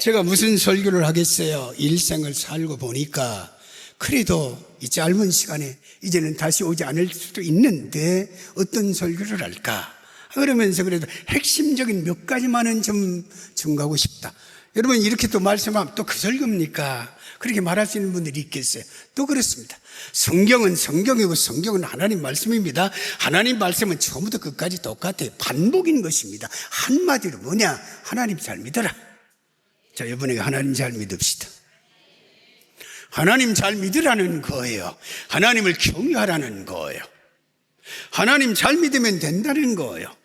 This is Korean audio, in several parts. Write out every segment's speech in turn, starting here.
제가 무슨 설교를 하겠어요? 일생을 살고 보니까 그래도 이 짧은 시간에 이제는 다시 오지 않을 수도 있는데 어떤 설교를 할까? 그러면서 그래도 핵심적인 몇 가지만은 좀 증가하고 싶다. 여러분 이렇게 또 말씀하면 또 그 설교입니까? 그렇게 말할 수 있는 분들이 있겠어요? 또 그렇습니다. 성경은 성경이고 성경은 하나님 말씀입니다. 하나님 말씀은 처음부터 끝까지 똑같아요. 반복인 것입니다. 한마디로 뭐냐? 하나님 잘 믿어라. 자, 이번에 하나님 잘 믿읍시다. 하나님 잘 믿으라는 거예요. 하나님을 경유하라는 거예요. 하나님 잘 믿으면 된다는 거예요.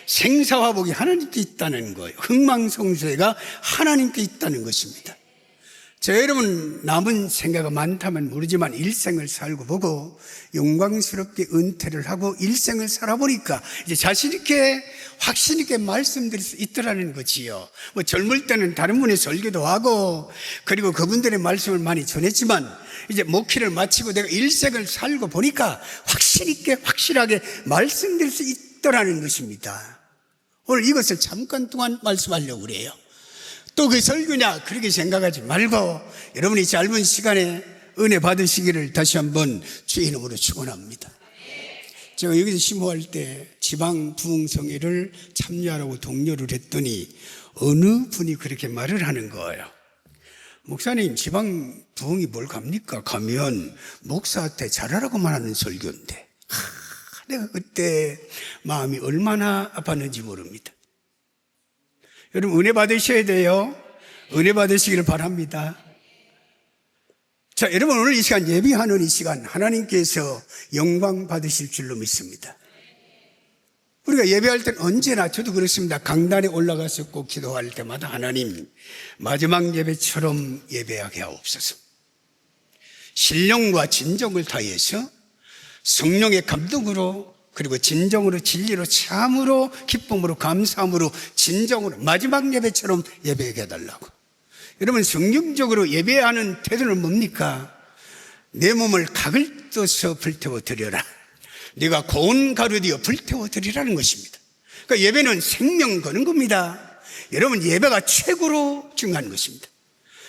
생사화복이 하나님께 있다는 거예요. 흥망성쇠가 하나님께 있다는 것입니다. 자, 여러분 남은 생애가 많다면 모르지만 일생을 살고 보고 영광스럽게 은퇴를 하고 일생을 살아보니까 이제 자신 있게 확신 있게 말씀드릴 수 있더라는 거지요. 뭐 젊을 때는 다른 분의 설교도 하고 그리고 그분들의 말씀을 많이 전했지만 이제 목회를 마치고 내가 일생을 살고 보니까 확신 있게 확실하게 말씀드릴 수 있더라는 것입니다. 오늘 이것을 잠깐 동안 말씀하려고 그래요. 또 그 설교냐 그렇게 생각하지 말고 여러분이 짧은 시간에 은혜 받으시기를 다시 한번 주의 이름으로 축원합니다. 제가 여기서 심호할 때 지방 부흥성회를 참여하라고 독려를 했더니 어느 분이 그렇게 말을 하는 거예요. 목사님 지방 부흥이 뭘 갑니까? 가면 목사한테 잘하라고만 하는 설교인데 내가 그때 마음이 얼마나 아팠는지 모릅니다. 여러분 은혜 받으셔야 돼요. 은혜 받으시기를 바랍니다. 자, 여러분 오늘 이 시간 예비하는 이 시간 하나님께서 영광 받으실 줄로 믿습니다. 우리가 예배할 때는 언제나 저도 그렇습니다. 강단에 올라가서 꼭 기도할 때마다 하나님 마지막 예배처럼 예배하게 하옵소서. 신령과 진정을 다해서 성령의 감동으로 그리고 진정으로 진리로 참으로 기쁨으로 감사함으로 진정으로 마지막 예배처럼 예배하게 해달라고. 여러분 성경적으로 예배하는 태도는 뭡니까? 내 몸을 각을 떠서 불태워 드려라. 네가 고운 가루되어 불태워 드리라는 것입니다. 그러니까 예배는 생명 거는 겁니다. 여러분 예배가 최고로 중요한 것입니다.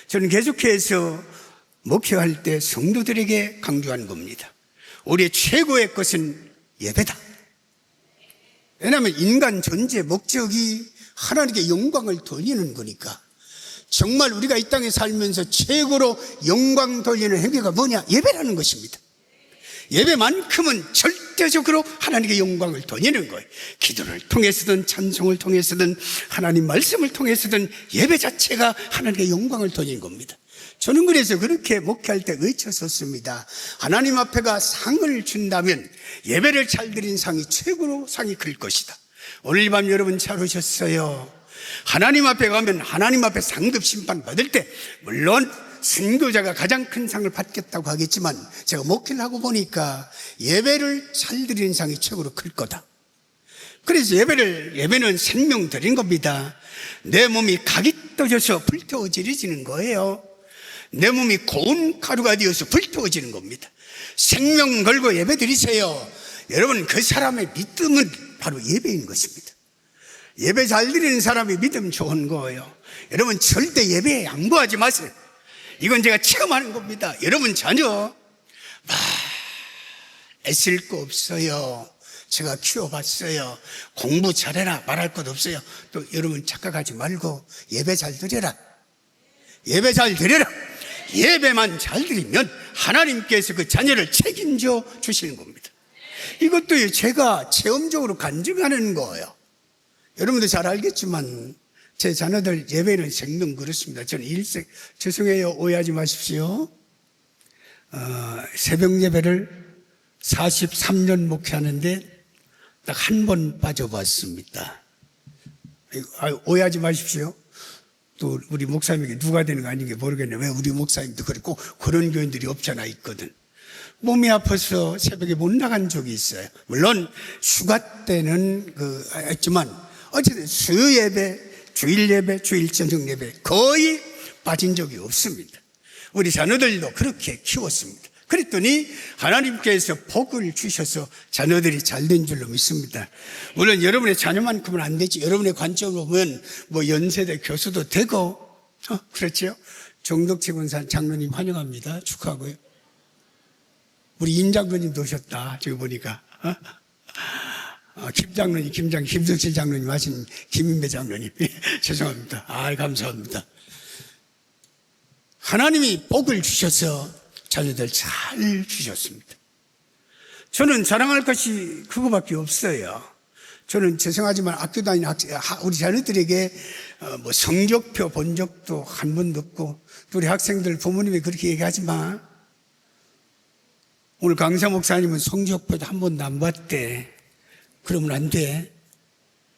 저는 계속해서 목회할 때 성도들에게 강조하는 겁니다. 우리의 최고의 것은 예배다. 왜냐하면 인간 존재 목적이 하나님께 영광을 돌리는 거니까. 정말 우리가 이 땅에 살면서 최고로 영광 돌리는 행위가 뭐냐? 예배라는 것입니다. 예배만큼은 절대적으로 하나님께 영광을 돌리는 거예요. 기도를 통해서든 찬송을 통해서든 하나님 말씀을 통해서든 예배 자체가 하나님께 영광을 돌리는 겁니다. 저는 그래서 그렇게 목회할 때 외쳤었습니다. 하나님 앞에가 상을 준다면 예배를 잘 드린 상이 최고로 상이 클 것이다. 오늘 밤 여러분 잘 오셨어요. 하나님 앞에 가면 하나님 앞에 상급 심판 받을 때 물론 순교자가 가장 큰 상을 받겠다고 하겠지만 제가 목회를 하고 보니까 예배를 잘 드리는 상이 최고로 클 거다. 그래서 예배는 생명 드린 겁니다. 내 몸이 각이 떠져서 불태워지는 거예요. 내 몸이 고운 가루가 되어서 불태워지는 겁니다. 생명 걸고 예배 드리세요. 여러분 그 사람의 믿음은 바로 예배인 것입니다. 예배 잘 드리는 사람이 믿음 좋은 거예요. 여러분 절대 예배에 양보하지 마세요. 이건 제가 체험하는 겁니다. 여러분 자녀 애쓸 거 없어요. 제가 키워봤어요. 공부 잘해라 말할 것 없어요. 또 여러분 착각하지 말고 예배 잘 드려라. 예배 잘 드려라. 예배만 잘 드리면 하나님께서 그 자녀를 책임져 주시는 겁니다. 이것도 제가 체험적으로 간증하는 거예요. 여러분도 잘 알겠지만 제 자녀들 예배는 생명 그렇습니다. 저는 일생 죄송해요. 오해하지 마십시오. 새벽 예배를 43년 목회하는데 딱 한 번 빠져봤습니다. 오해하지 마십시오. 또 우리 목사님에게 누가 되는 거 아닌지 모르겠네. 왜 우리 목사님도 그랬고 그런 교인들이 없잖아 있거든. 몸이 아파서 새벽에 못 나간 적이 있어요. 물론 휴가 때는 했지만 어쨌든 수요 예배, 주일 예배, 주일 저녁 예배 거의 빠진 적이 없습니다. 우리 자녀들도 그렇게 키웠습니다. 그랬더니 하나님께서 복을 주셔서 자녀들이 잘된 줄로 믿습니다. 물론 여러분의 자녀만큼은 안 되지. 여러분의 관점으로 보면 뭐 연세대 교수도 되고 그렇죠? 정덕채 권사 장로님 환영합니다. 축하하고요. 우리 임 장로님도 오셨다. 저기 보니까. 김 장로님, 김성실 장로님 하신 김인배 장로님. 죄송합니다. 감사합니다. 하나님이 복을 주셔서 자녀들 잘 주셨습니다. 저는 자랑할 것이 그거밖에 없어요. 저는 죄송하지만 학교 다니는 우리 자녀들에게 성적표 본 적도 한 번도 없고, 또 우리 학생들 부모님이 그렇게 얘기하지 마. 오늘 강사 목사님은 성적표도 한 번도 안 봤대. 그러면 안 돼.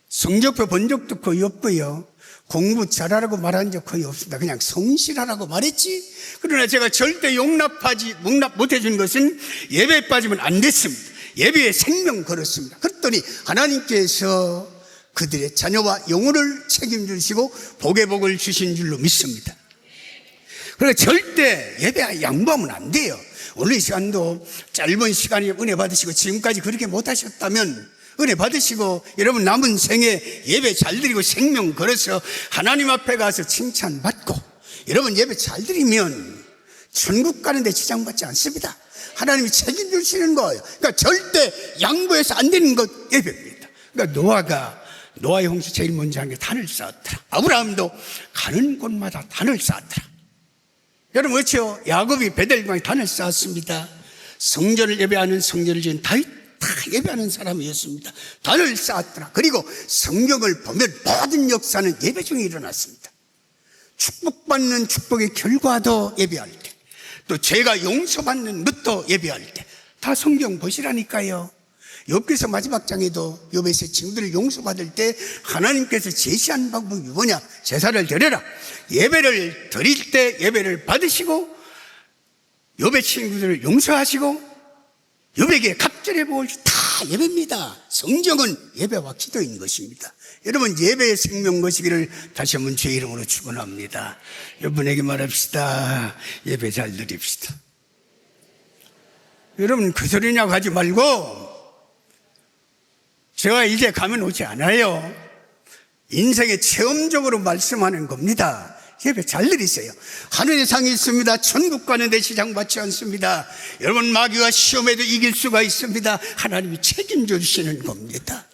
성적표 본 적도 거의 없고요. 공부 잘하라고 말한 적 거의 없습니다. 그냥 성실하라고 말했지. 그러나 제가 절대 용납 못해준 것은 예배에 빠지면 안 됐습니다. 예배에 생명 걸었습니다. 그랬더니 하나님께서 그들의 자녀와 영혼을 책임지시고 복의 복을 주신 줄로 믿습니다. 그래서 절대 예배에 양보하면 안 돼요. 오늘 이 시간도 짧은 시간에 은혜 받으시고 지금까지 그렇게 못하셨다면 은혜 받으시고 여러분 남은 생에 예배 잘 드리고 생명 걸어서 하나님 앞에 가서 칭찬받고 여러분 예배 잘 드리면 천국 가는데 지장받지 않습니다. 하나님이 책임지시는 거예요. 그러니까 절대 양보해서 안 되는 것 예배입니다. 그러니까 노아의 홍수 제일 먼저 한 게 단을 쌓았더라. 아브라함도 가는 곳마다 단을 쌓았더라. 여러분 그렇죠? 야곱이 베델강에 단을 쌓았습니다. 성전을 예배하는 성전을 지은 다윗 다 예배하는 사람이었습니다. 단을 쌓았더라. 그리고 성경을 보면 모든 역사는 예배 중에 일어났습니다. 축복받는 축복의 결과도 예배할 때, 또 죄가 용서받는 것도 예배할 때, 다 성경 보시라니까요. 욥기서 마지막 장에도 욥의 친구들을 용서받을 때 하나님께서 제시한 방법이 뭐냐? 제사를 드려라. 예배를 드릴 때 예배를 받으시고 욥의 친구들을 용서하시고 욥에게 갑절의 복을 다 예배입니다. 성경은 예배와 기도인 것입니다. 여러분 예배의 생명 거시기를 다시 한번 주의 이름으로 축원합니다. 여러분에게 말합시다. 예배 잘 드립시다. 여러분 그 소리냐고 하지 말고 제가 이제 가면 오지 않아요. 인생의 체험적으로 말씀하는 겁니다. 예배 잘 드리세요. 하늘의 상이 있습니다. 천국 가는데 지장받지 않습니다. 여러분 마귀와 시험에도 이길 수가 있습니다. 하나님이 책임져 주시는 겁니다.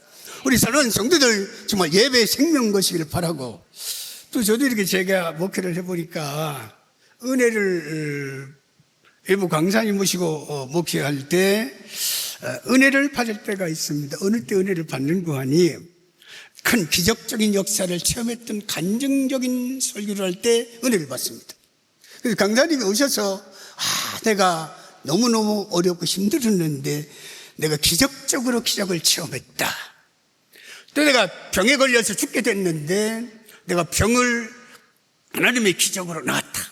우리 사랑하는 성도들 정말 예배의 생명 거시기를 바라고, 또 저도 이렇게 제가 목회를 해보니까 은혜를 외부 강사님 모시고 목회할 때 은혜를 받을 때가 있습니다. 어느 때 은혜를 받는 거 아니, 큰 기적적인 역사를 체험했던 간증적인 설교를 할 때 은혜를 받습니다. 그래서 강사님이 오셔서 내가 너무너무 어렵고 힘들었는데 내가 기적적으로 기적을 체험했다. 또 내가 병에 걸려서 죽게 됐는데 내가 병을 하나님의 기적으로 나았다.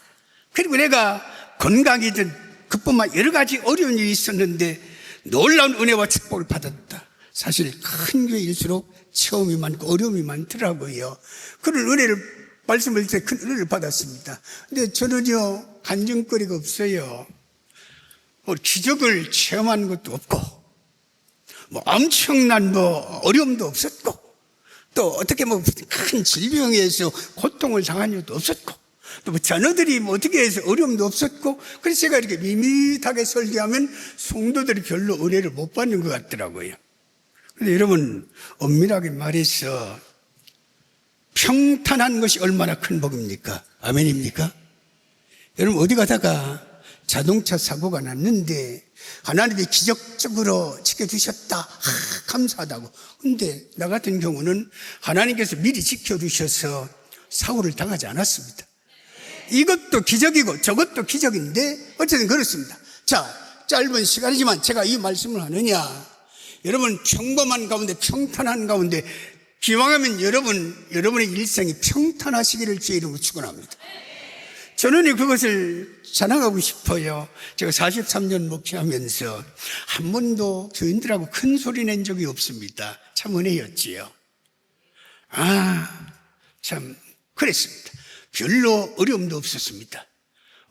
그리고 내가 건강이든 그뿐만 여러 가지 어려운 일이 있었는데 놀라운 은혜와 축복을 받았다. 사실 큰 교회일수록 체험이 많고 어려움이 많더라고요. 그런 은혜를 말씀을 드릴 때 큰 은혜를 받았습니다. 근데 저는요 간증거리가 없어요. 기적을 체험하는 것도 없고 엄청난 어려움도 없었고, 또 어떻게 큰 질병에서 고통을 당한 일도 없었고, 또 자녀들이 어떻게 해서 어려움도 없었고, 그래서 제가 이렇게 밋밋하게 설교하면 성도들이 별로 은혜를 못 받는 것 같더라고요. 그런데 여러분 엄밀하게 말해서 평탄한 것이 얼마나 큰 복입니까? 아멘입니까? 여러분 어디 가다가 자동차 사고가 났는데 하나님이 기적적으로 지켜주셨다. 감사하다고. 근데 나 같은 경우는 하나님께서 미리 지켜주셔서 사고를 당하지 않았습니다. 이것도 기적이고 저것도 기적인데 어쨌든 그렇습니다. 자, 짧은 시간이지만 제가 이 말씀을 하느냐, 여러분 평범한 가운데 평탄한 가운데 기왕하면 여러분의 일생이 평탄하시기를 주의 이름으로 축원합니다. 저는 그것을 자랑하고 싶어요. 제가 43년 목회하면서 한 번도 교인들하고 큰 소리 낸 적이 없습니다. 참 은혜였지요. 참 그랬습니다. 별로 어려움도 없었습니다.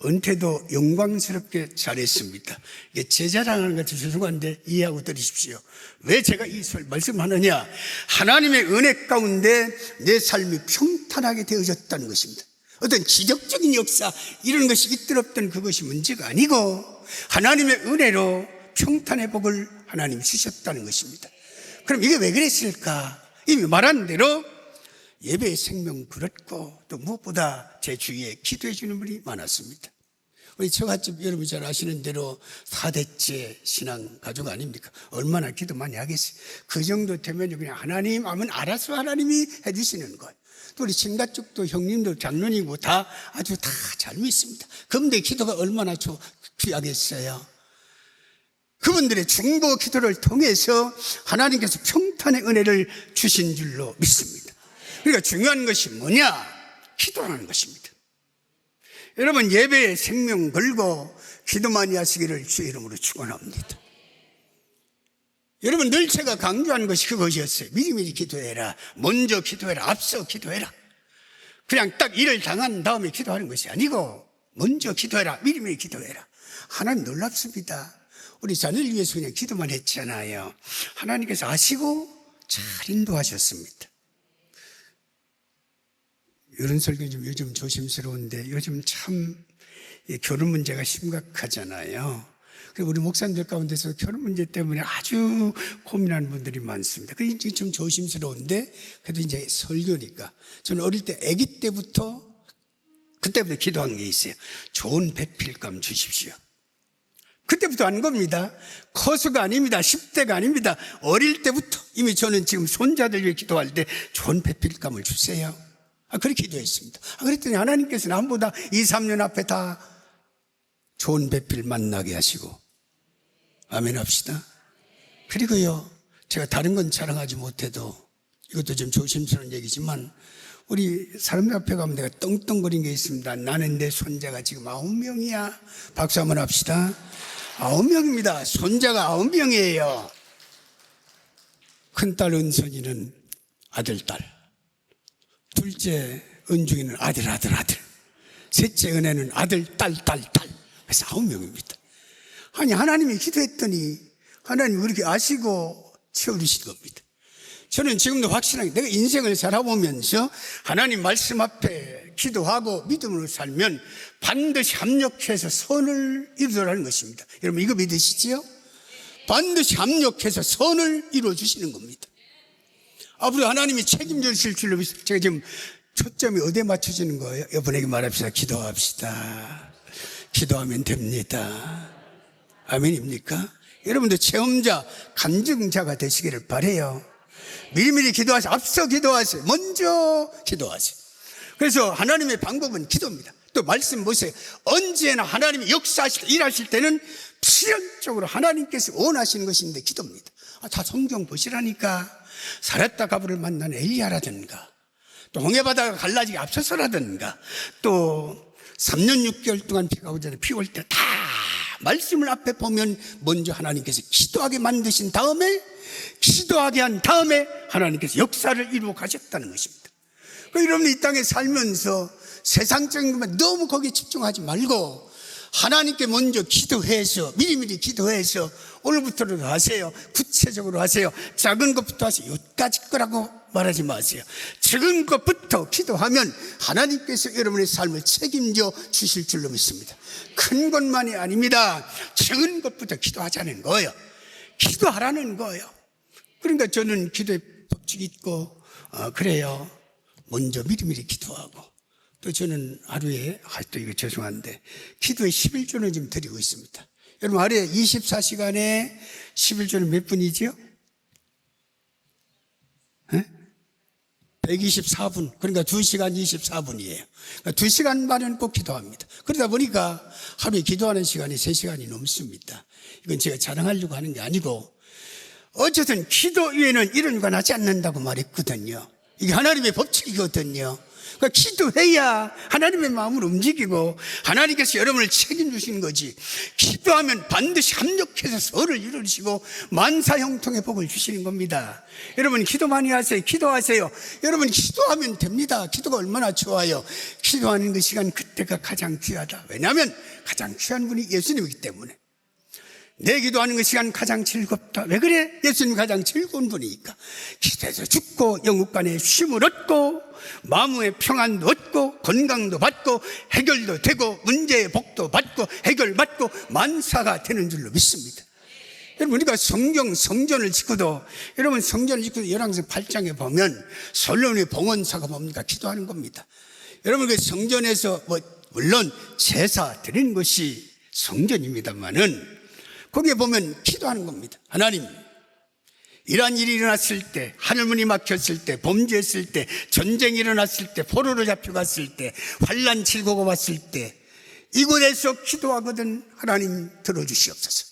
은퇴도 영광스럽게 잘했습니다. 이게 제 자랑하는 것도 죄송한데 이해하고 들으십시오. 왜 제가 이 말씀하느냐, 하나님의 은혜 가운데 내 삶이 평탄하게 되어졌다는 것입니다. 어떤 기적적인 역사 이런 것이 있더랬던 그것이 문제가 아니고 하나님의 은혜로 평탄의 복을 하나님이 주셨다는 것입니다. 그럼 이게 왜 그랬을까? 이미 말한 대로 예배의 생명 그렇고 또 무엇보다 제 주위에 기도해 주는 분이 많았습니다. 우리 처갓집 여러분이 잘 아시는 대로 4대째 신앙 가족 아닙니까? 얼마나 기도 많이 하겠어요. 그 정도 되면 그냥 하나님 하면 알아서 하나님이 해주시는 거예요. 또 우리 친가 쪽도 형님도 장로님이고 다 아주 다 잘 믿습니다. 그런데 기도가 얼마나 귀하겠어요. 그분들의 중보 기도를 통해서 하나님께서 평탄의 은혜를 주신 줄로 믿습니다. 그러니까 중요한 것이 뭐냐? 기도라는 것입니다. 여러분 예배에 생명 걸고 기도 많이 하시기를 주의 이름으로 축원합니다. 여러분 늘 제가 강조하는 것이 그것이었어요. 미리미리 기도해라. 먼저 기도해라. 앞서 기도해라. 그냥 딱 일을 당한 다음에 기도하는 것이 아니고 먼저 기도해라. 미리미리 기도해라. 하나님 놀랍습니다. 우리 자녀를 위해서 그냥 기도만 했잖아요. 하나님께서 아시고 잘 인도하셨습니다. 이런 설교 좀 요즘 조심스러운데 요즘 참 결혼 문제가 심각하잖아요. 그리고 우리 목사님들 가운데서 결혼 문제 때문에 아주 고민하는 분들이 많습니다. 그게 좀 조심스러운데 그래도 이제 설교니까 저는 어릴 때 아기 때부터 그때부터 기도한 게 있어요. 좋은 배필감 주십시오. 그때부터 한 겁니다. 커서가 아닙니다. 10대가 아닙니다. 어릴 때부터 이미 저는 지금 손자들 위해 기도할 때 좋은 배필감을 주세요. 그렇게 기도했습니다. 그랬더니 하나님께서 남보다 2, 3년 앞에 다 좋은 배필 만나게 하시고 아멘 합시다. 그리고요 제가 다른 건 자랑하지 못해도 이것도 좀 조심스러운 얘기지만 우리 사람들 앞에 가면 내가 떵떵거린 게 있습니다. 나는 내 손자가 지금 9명이야. 박수 한번 합시다. 9명입니다. 손자가 9명이에요. 큰딸 은선이는 아들, 딸. 둘째 은중이는 아들. 셋째 은혜는 아들, 딸. 그래서 9명입니다. 아니 하나님이 기도했더니 하나님이 그렇게 아시고 채워주신 겁니다. 저는 지금도 확신하게 내가 인생을 살아보면서 하나님 말씀 앞에 기도하고 믿음으로 살면 반드시 합력해서 선을 이루라는 것입니다. 여러분 이거 믿으시지요? 반드시 합력해서 선을 이루어주시는 겁니다. 앞으로 하나님이 책임져 주실 줄로 믿습니다. 제가 지금 초점이 어디에 맞춰지는 거예요? 여러분에게 말합시다. 기도합시다. 기도하면 됩니다. 아멘입니까? 여러분도 체험자, 간증자가 되시기를 바라요. 미리미리 기도하세요. 앞서 기도하세요. 먼저 기도하세요. 그래서 하나님의 방법은 기도입니다. 또 말씀 보세요. 언제나 하나님이 역사하실 일하실 때는 필연적으로 하나님께서 원하시는 것인데 기도입니다. 다 성경 보시라니까. 살았다 가부를 만난 엘리야라든가 또 홍해바다가 갈라지기 앞서서라든가 또 3년 6개월 동안 비가 오기 전에 비 올 때 다 말씀을 앞에 보면 먼저 하나님께서 기도하게 만드신 다음에 기도하게 한 다음에 하나님께서 역사를 이루어 가셨다는 것입니다. 여러분이 이 땅에 살면서 세상적인 것만 너무 거기에 집중하지 말고 하나님께 먼저 기도해서 미리미리 기도해서 오늘부터라도 하세요. 구체적으로 하세요. 작은 것부터 하세요. 여기까지 거라고 말하지 마세요. 작은 것부터 기도하면 하나님께서 여러분의 삶을 책임져 주실 줄로 믿습니다. 큰 것만이 아닙니다. 작은 것부터 기도하자는 거예요. 기도하라는 거예요. 그러니까 저는 기도의 법칙이 있고 그래요. 먼저 미리미리 기도하고 또 저는 하루에 또 이거 죄송한데 기도에 11조는 지금 드리고 있습니다. 여러분 하루에 24시간에 11조는 몇 분이죠? 124분. 그러니까 2시간 24분이에요. 그러니까 2시간 반은 꼭 기도합니다. 그러다 보니까 하루에 기도하는 시간이 3시간이 넘습니다. 이건 제가 자랑하려고 하는 게 아니고 어쨌든 기도 외에는 이런 건 하지 않는다고 말했거든요. 이게 하나님의 법칙이거든요. 그러니까 기도해야 하나님의 마음을 움직이고 하나님께서 여러분을 책임주시는 거지. 기도하면 반드시 합력해서 서를 이루시고 만사형통의 복을 주시는 겁니다. 여러분 기도 많이 하세요. 기도하세요. 여러분 기도하면 됩니다. 기도가 얼마나 좋아요. 기도하는 그 시간 그때가 가장 귀하다. 왜냐하면 가장 귀한 분이 예수님이기 때문에. 내 기도하는 것이 가장 즐겁다. 왜 그래? 예수님 가장 즐거운 분이니까. 기도해서 죽고 영육간에 쉼을 얻고 마음의 평안도 얻고 건강도 받고 해결도 되고 문제의 복도 받고 해결받고 만사가 되는 줄로 믿습니다. 여러분, 우리가 성전을 짓고도, 여러분 성전을 짓고도 열왕기상 8장에 보면 솔로몬의 봉헌사가 뭡니까? 기도하는 겁니다. 여러분, 그 성전에서 물론 제사 드리는 것이 성전입니다만은 거기에 보면 기도하는 겁니다. 하나님, 이러한 일이 일어났을 때, 하늘문이 막혔을 때, 범죄했을 때, 전쟁이 일어났을 때, 포로로 잡혀갔을 때, 환난 칠고가 왔을 때 이곳에서 기도하거든 하나님 들어주시옵소서.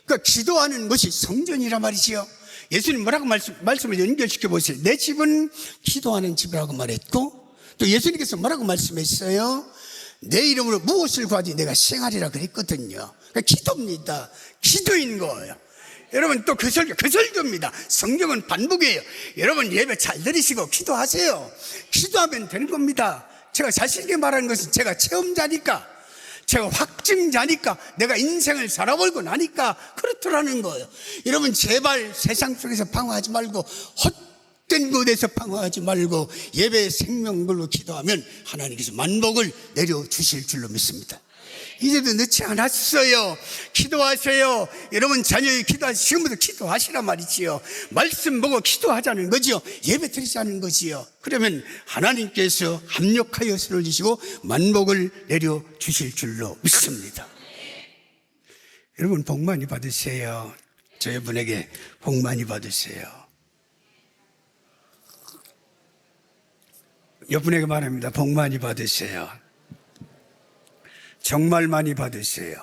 그러니까 기도하는 것이 성전이란 말이지요. 예수님 뭐라고 말씀을 연결시켜 보세요. 내 집은 기도하는 집이라고 말했고, 또 예수님께서 뭐라고 말씀했어요? 내 이름으로 무엇을 구하지 내가 시행하리라 그랬거든요. 그러니까 기도입니다. 기도인 거예요. 여러분, 또 그 설교입니다. 성경은 반복이에요. 여러분, 예배 잘 들으시고 기도하세요. 기도하면 되는 겁니다. 제가 자신 있게 말하는 것은 제가 체험자니까, 제가 확증자니까, 내가 인생을 살아보고 나니까 그렇더라는 거예요. 여러분, 제발 세상 속에서 방황하지 말고, 헛된 곳에서 방황하지 말고 예배의 생명 걸로 기도하면 하나님께서 만복을 내려주실 줄로 믿습니다. 이제도 늦지 않았어요. 기도하세요. 여러분, 자녀의 지금부터 기도하시란 말이지요. 말씀 보고 기도하자는 거지요. 예배 드리자는 거지요. 그러면 하나님께서 합력하여 선을 주시고 만복을 내려주실 줄로 믿습니다. 여러분, 복 많이 받으세요. 저 여러분에게 복 많이 받으세요. 여러분에게 말합니다. 복 많이 받으세요. 정말 많이 받으세요.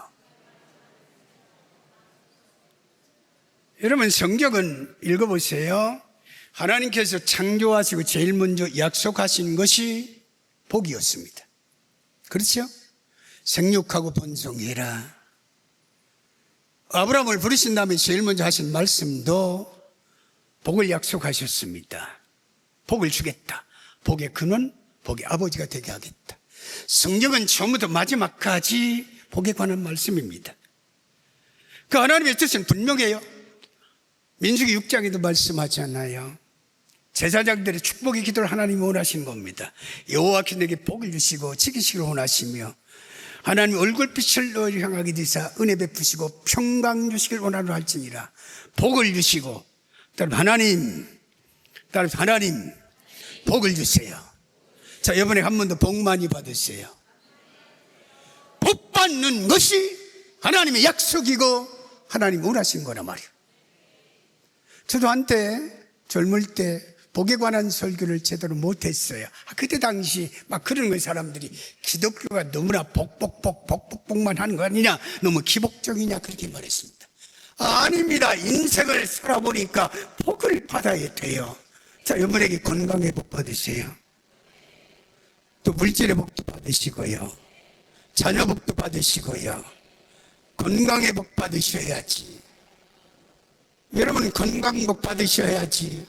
여러분, 성경은 읽어보세요. 하나님께서 창조하시고 제일 먼저 약속하신 것이 복이었습니다. 그렇죠? 생육하고 번성해라. 아브라함을 부르신 다음에 제일 먼저 하신 말씀도 복을 약속하셨습니다. 복을 주겠다. 복의 근원, 복의 아버지가 되게 하겠다. 성경은 처음부터 마지막까지 복에 관한 말씀입니다. 그 하나님의 뜻은 분명해요. 민수기 6장에도 말씀하잖아요. 제사장들의 축복의 기도를 하나님이 원하시는 겁니다. 여호와께서 내게 복을 주시고 지키시기를 원하시며 하나님 얼굴빛을 너희를 향하게 되사 은혜 베푸시고 평강 주시기를 원하노라 할지니라. 복을 주시고 따라서 하나님 복을 주세요. 자, 이번에 한 번 더 복 많이 받으세요. 복 받는 것이 하나님의 약속이고 하나님이 원하신 거란 말이에요. 저도 한때 젊을 때 복에 관한 설교를 제대로 못했어요. 그때 당시 막 그런 거 사람들이 기독교가 너무나 복만 하는 거 아니냐, 너무 기복적이냐 그렇게 말했습니다. 아닙니다. 인생을 살아보니까 복을 받아야 돼요. 자, 여러분에게 건강의 복 받으세요. 또 물질의 복도 받으시고요, 자녀 복도 받으시고요, 건강의 복 받으셔야지. 여러분, 건강 복 받으셔야지.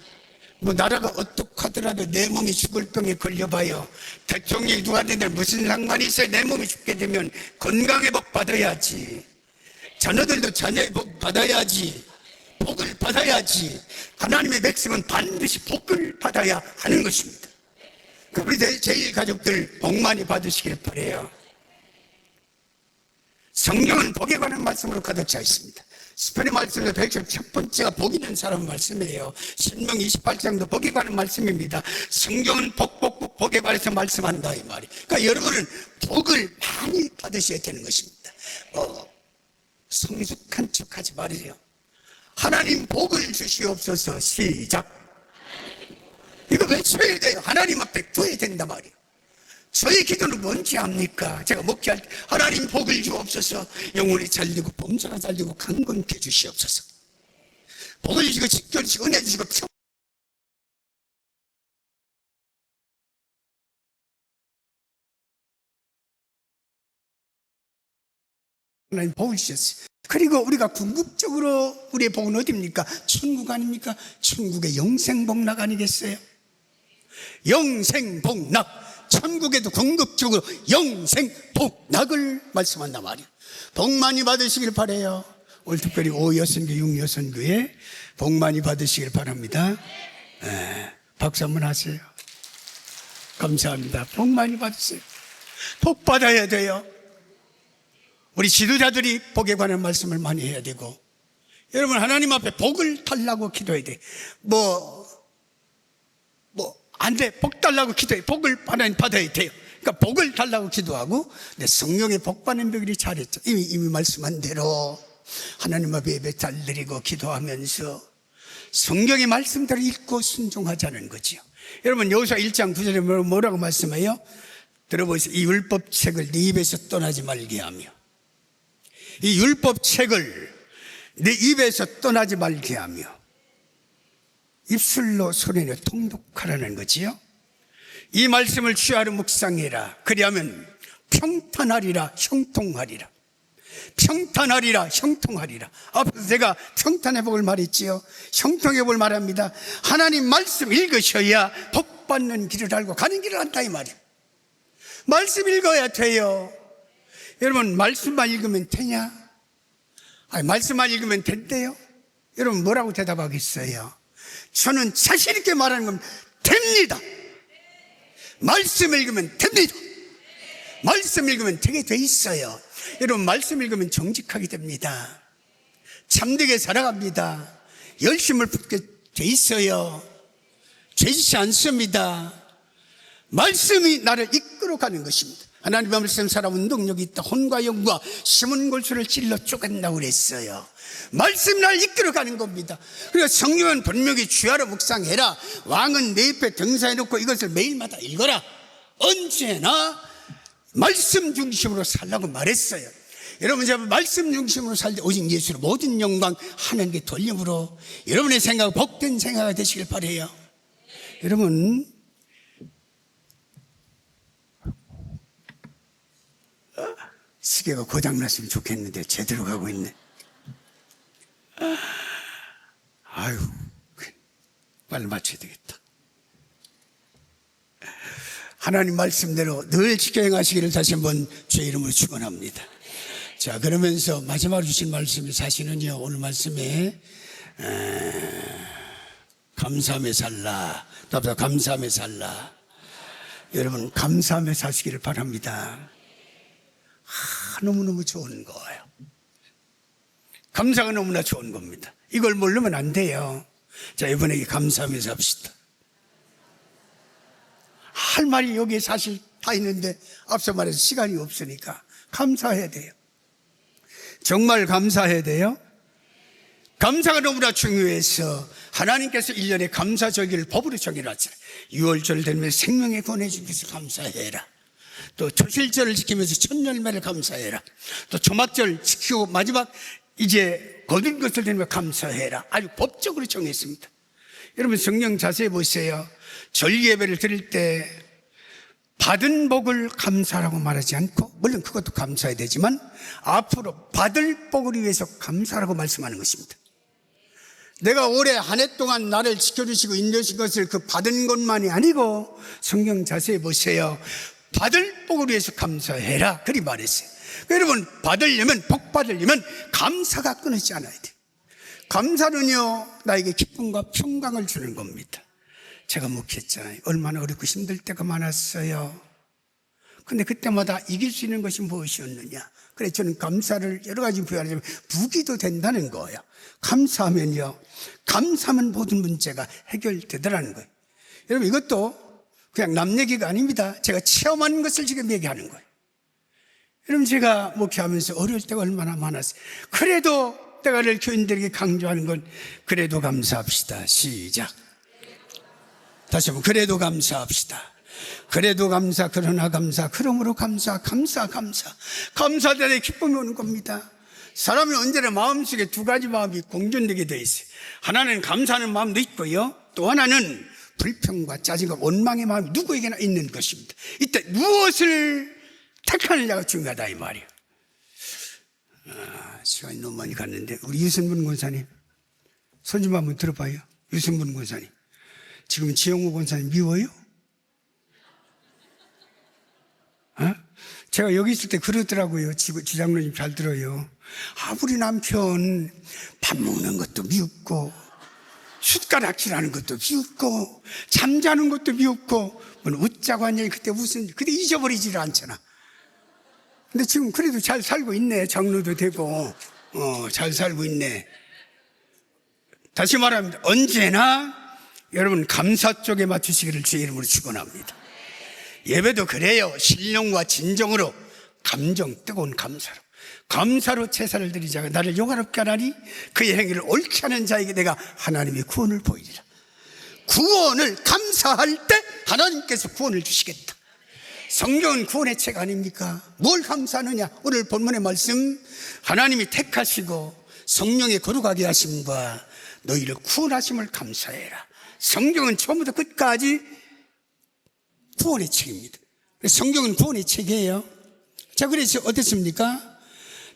나라가 어떡하더라도 내 몸이 죽을 병에 걸려봐요. 대통령이 누가 되든 무슨 상관이 있어요. 내 몸이 죽게 되면 건강의 복 받아야지. 자녀들도 자녀의 복 받아야지. 복을 받아야지. 하나님의 백성은 반드시 복을 받아야 하는 것입니다. 우리 제일 가족들 복 많이 받으시길 바라요. 성경은 복에 관한 말씀으로 가득 차 있습니다. 스페인 말씀에서 111번째가 복 있는 사람 말씀이에요. 신명 28장도 복에 관한 말씀입니다. 성경은 복에 관해서 말씀한다 이 말이. 그러니까 여러분은 복을 많이 받으셔야 되는 것입니다. 성숙한 척하지 말으세요. 하나님 복을 주시옵소서. 시작. 이거 외쳐야 돼요. 하나님 앞에 구해야 된단 말이에요. 저의 기도는 뭔지 압니까? 제가 목회할 때 하나님 복을 주옵소서. 영혼이 잘되고 범사가 잘되고 강건케 주시옵소서. 복을 주시고 지켜주시고 은혜 주시고 하나님 복을 주셨어요. 그리고 우리가 궁극적으로 우리의 복은 어디입니까? 천국 아닙니까? 천국의 영생복락 아니겠어요? 영생복락. 천국에도 궁극적으로 영생복락을 말씀한단 말이에요. 복 많이 받으시길 바라요. 오늘 특별히 5여선교, 6여선교에 복 많이 받으시길 바랍니다. 박수 한번 하세요. 감사합니다. 복 많이 받으세요. 복 받아야 돼요. 우리 지도자들이 복에 관한 말씀을 많이 해야 되고, 여러분 하나님 앞에 복을 달라고 기도해야 돼. 안 돼. 복 달라고 기도해. 복을 받아야 돼요. 그러니까 복을 달라고 기도하고, 성령의 복 받는 비결이 잘했죠. 이미 말씀한 대로 하나님 앞에 예배 잘 드리고 기도하면서 성경의 말씀대로 읽고 순종하자는 거지요. 여러분 여호수아 1장 9절에 뭐라고 말씀해요? 들어보세요. 이 율법책을 네 입에서 떠나지 말게 하며, 이 율법책을 내 입에서 떠나지 말게 하며 입술로 소리내어 통독하라는 거지요. 이 말씀을 주야로 묵상해라. 그리하면 평탄하리라, 형통하리라. 평탄하리라, 형통하리라. 앞에서 제가 평탄의 복을 말했지요. 형통의 복을 말합니다. 하나님 말씀 읽으셔야 복 받는 길을 알고 가는 길을 안다 이 말이에요. 말씀 읽어야 돼요. 여러분 말씀만 읽으면 되냐? 아니, 말씀만 읽으면 된대요. 여러분 뭐라고 대답하겠어요? 저는 자신 있게 말하는 겁니다. 됩니다. 말씀 읽으면 됩니다. 말씀 읽으면 되게 돼 있어요. 여러분 말씀 읽으면 정직하게 됩니다. 참되게 살아갑니다. 열심을 붙게 돼 있어요. 죄짓지 않습니다. 말씀이 나를 이끌어가는 것입니다. 하나님의 말씀 살아온 능력이 있다. 혼과 영과 심은 골수를 찔러 쪼갠다고 그랬어요. 말씀 날 이끌어가는 겁니다. 그래서 성경은 분명히 주야로 묵상해라. 왕은 내 옆에 등사해놓고 이것을 매일마다 읽어라. 언제나 말씀 중심으로 살라고 말했어요. 여러분 제가 말씀 중심으로 살 때 오직 예수로 모든 영광 하나님께 돌림으로 여러분의 생각 복된 생각이 되시길 바라요. 여러분 시계가 고장났으면 좋겠는데 제대로 가고 있네. 아유, 빨리 맞춰야 되겠다. 하나님 말씀대로 늘 지켜 행하시기를 다시 한번 주의 이름으로 축원합니다. 자, 그러면서 마지막으로 주신 말씀이 사실은요, 오늘 말씀에 감사하며 살라. 나보다 감사하며 살라. 여러분 감사하며 사시기를 바랍니다. 너무너무 좋은 거예요. 감사가 너무나 좋은 겁니다. 이걸 모르면 안 돼요. 자, 이번에 감사하면서 합시다. 할 말이 여기에 사실 다 있는데 앞서 말해서 시간이 없으니까 감사해야 돼요. 정말 감사해야 돼요. 감사가 너무나 중요해서 하나님께서 1년에 감사절기를 법으로 정해놨잖아요. 6월절 되면 생명의 권해 주셔서 감사해라. 또 초실절을 지키면서 첫 열매를 감사해라. 또 초막절 지키고 마지막 이제 거둔 것을 되면 감사해라. 아주 법적으로 정했습니다. 여러분 성경 자세히 보세요. 절기 예배를 드릴 때 받은 복을 감사라고 말하지 않고, 물론 그것도 감사해야 되지만 앞으로 받을 복을 위해서 감사라고 말씀하는 것입니다. 내가 올해 한 해 동안 나를 지켜주시고 인도하신 것을 그 받은 것만이 아니고, 성경 자세히 보세요. 받을 복을 위해서 감사해라. 그리 말했어요. 여러분 받으려면, 복 받으려면 감사가 끊이지 않아야 돼요. 감사는요 나에게 기쁨과 평강을 주는 겁니다. 제가 목회했잖아요. 얼마나 어렵고 힘들 때가 많았어요. 근데 그때마다 이길 수 있는 것이 무엇이었느냐. 그래서 저는 감사를 여러 가지 부여하자면 무기도 된다는 거예요. 감사하면요, 감사하면 모든 문제가 해결되더라는 거예요. 여러분 이것도 그냥 남 얘기가 아닙니다. 제가 체험한 것을 지금 얘기하는 거예요. 여러분 제가 목회하면서 어려울 때가 얼마나 많았어요. 그래도 때가 늘 교인들에게 강조하는 건 그래도 감사합시다. 시작. 다시 한번 그래도 감사합시다. 그래도 감사, 그러나 감사, 그러므로 감사, 감사, 감사. 감사되는 기쁨이 오는 겁니다. 사람이 언제나 마음속에 두 가지 마음이 공존되게 되어 있어요. 하나는 감사하는 마음도 있고요, 또 하나는 불평과 짜증과 원망의 마음이 누구에게나 있는 것입니다. 이때 무엇을 택하느냐가 중요하다 이 말이에요. 시간이 너무 많이 갔는데 우리 유승분 권사님 손 좀 한번 들어봐요. 유승분 권사님 지금 지영호 권사님 미워요? 제가 여기 있을 때 그러더라고요. 지장로님 잘 들어요. 우리 남편 밥 먹는 것도 미흡고 숟가락질하는 것도 미흡고 잠자는 것도 미흡고 웃자고 하냐 그때 잊어버리지를 않잖아. 근데 지금 그래도 잘 살고 있네. 장로도 되고 잘 살고 있네. 다시 말하면 언제나 여러분 감사 쪽에 맞추시기를 주의 이름으로 축원합니다. 예배도 그래요. 신령과 진정으로 뜨거운 감사로 제사를 드리자가 나를 용화롭게 하나니 그의 행위를 옳게 하는 자에게 내가 하나님의 구원을 보이리라. 구원을 감사할 때 하나님께서 구원을 주시겠다. 성경은 구원의 책 아닙니까? 뭘 감사하느냐? 오늘 본문의 말씀, 하나님이 택하시고 성령의 거룩하게 하심과 너희를 구원하심을 감사해라. 성경은 처음부터 끝까지 구원의 책입니다. 성경은 구원의 책이에요. 자, 그래서 어떻습니까?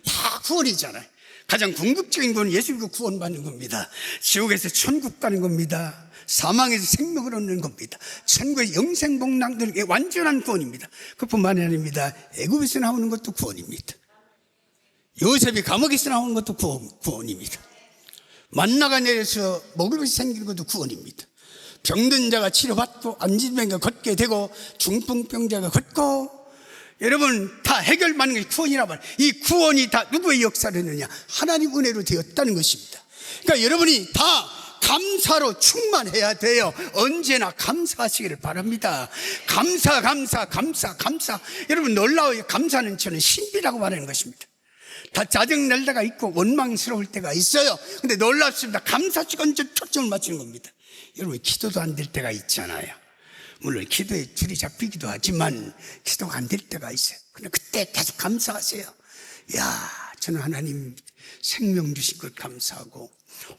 다 구원이잖아요. 가장 궁극적인 건 예수 믿고 구원받는 겁니다. 지옥에서 천국 가는 겁니다. 사망에서 생명을 얻는 겁니다. 천국의 영생복락들에게 완전한 구원입니다. 그뿐만이 아닙니다. 애굽에서 나오는 것도 구원입니다. 요셉이 감옥에서 나오는 것도 구원입니다. 만나가 내려서 먹을 것이 생기는 것도 구원입니다. 병든 자가 치료받고 안진병자가 걷게 되고 중풍병자가 걷고 여러분 다 해결받는 것이 구원이란 말이에요. 이 구원이 다 누구의 역사였느냐? 하나님 은혜로 되었다는 것입니다. 그러니까 여러분이 다 감사로 충만해야 돼요. 언제나 감사하시기를 바랍니다. 감사. 여러분 놀라워요. 감사는 저는 신비라고 말하는 것입니다. 다 짜증날 때가 있고 원망스러울 때가 있어요. 근데 놀랍습니다. 감사주간 초점을 맞추는 겁니다. 여러분 기도도 안 될 때가 있잖아요. 물론 기도에 줄이 잡히기도 하지만 기도가 안 될 때가 있어요. 근데 그때 계속 감사하세요. 저는 하나님 생명 주신 것 감사하고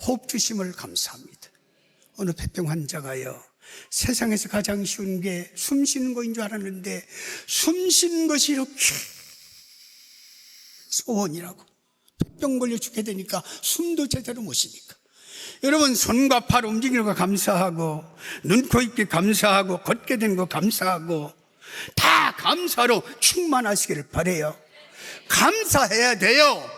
호흡 주심을 감사합니다. 어느 폐병 환자가요, 세상에서 가장 쉬운 게 숨 쉬는 거인 줄 알았는데 숨 쉬는 것이 이렇게 소원이라고. 폐병 걸려 죽게 되니까 숨도 제대로 못 쉬니까. 여러분 손과 팔 움직이는 거 감사하고 눈, 코, 입기 감사하고 걷게 된 거 감사하고 다 감사로 충만하시기를 바라요. 감사해야 돼요.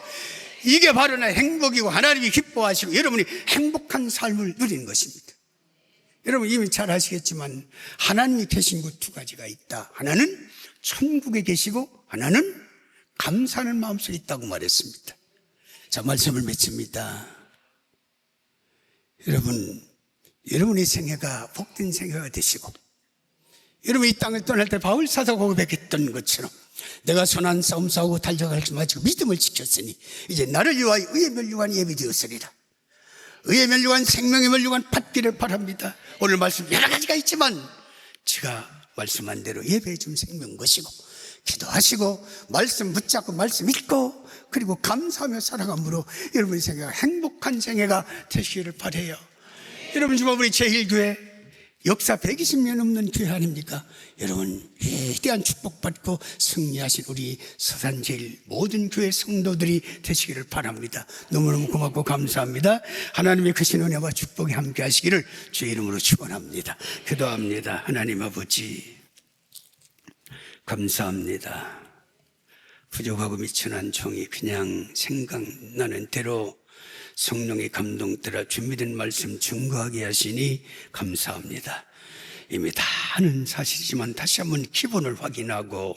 이게 바로 나 행복이고 하나님이 기뻐하시고 여러분이 행복한 삶을 누리는 것입니다. 여러분 이미 잘 아시겠지만 하나님이 계신 곳 두 가지가 있다. 하나는 천국에 계시고 하나는 감사하는 마음속에 있다고 말했습니다. 자, 말씀을 맺습니다. 여러분의 생애가 복된 생애가 되시고 여러분 이 땅을 떠날 때 바울 사도가 고백했던 것처럼 내가 선한 싸움 싸우고 달려갈 것 마치고 믿음을 지켰으니 이제 나를 위하여 의의 멸류관 예비되었으리라. 의의 멸류관 생명의 멸류관 받기를 바랍니다. 오늘 말씀 여러 가지가 있지만 제가 말씀한 대로 예배해 준 생명 것이고 기도하시고 말씀 붙잡고 말씀 읽고 그리고 감사하며 살아감으로 여러분의 생애가 행복한 생애가 되시기를 바라요. 여러분 지금 우리 제1교회 역사 120년 넘는 교회 아닙니까? 여러분 위대한 축복받고 승리하신 우리 서산제일 모든 교회 성도들이 되시기를 바랍니다. 너무너무 고맙고 감사합니다. 하나님의 크신 은혜와 축복이 함께 하시기를 주의 이름으로 축원합니다. 기도합니다. 하나님 아버지 감사합니다. 부족하고 미천한 종이 그냥 생각나는 대로 성령의 감동 따라 준비된 말씀 증거하게 하시니 감사합니다. 이미 다 아는 사실이지만 다시 한번 기본을 확인하고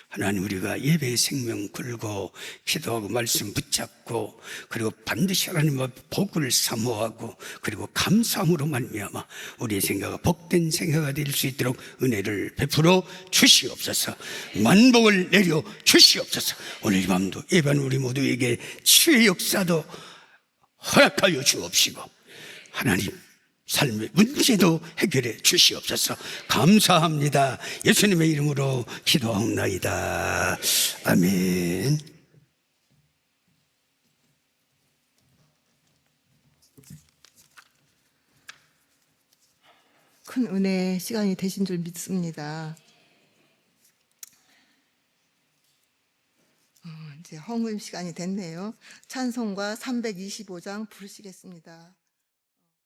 하나님 우리가 예배의 생명 걸고 기도하고 말씀 붙잡고 그리고 반드시 하나님의 복을 사모하고 그리고 감사함으로 말미암아 우리의 생애가 복된 생애가 될 수 있도록 은혜를 베풀어 주시옵소서. 만복을 내려 주시옵소서. 오늘 이 밤도 예배하는 우리 모두에게 치유의 역사도 허락하여 주옵시고 하나님 삶의 문제도 해결해 주시옵소서. 감사합니다. 예수님의 이름으로 기도하옵나이다. 아멘. 큰 은혜 시간이 되신 줄 믿습니다. 이제 헌금 시간이 됐네요. 찬송가 325장 부르시겠습니다.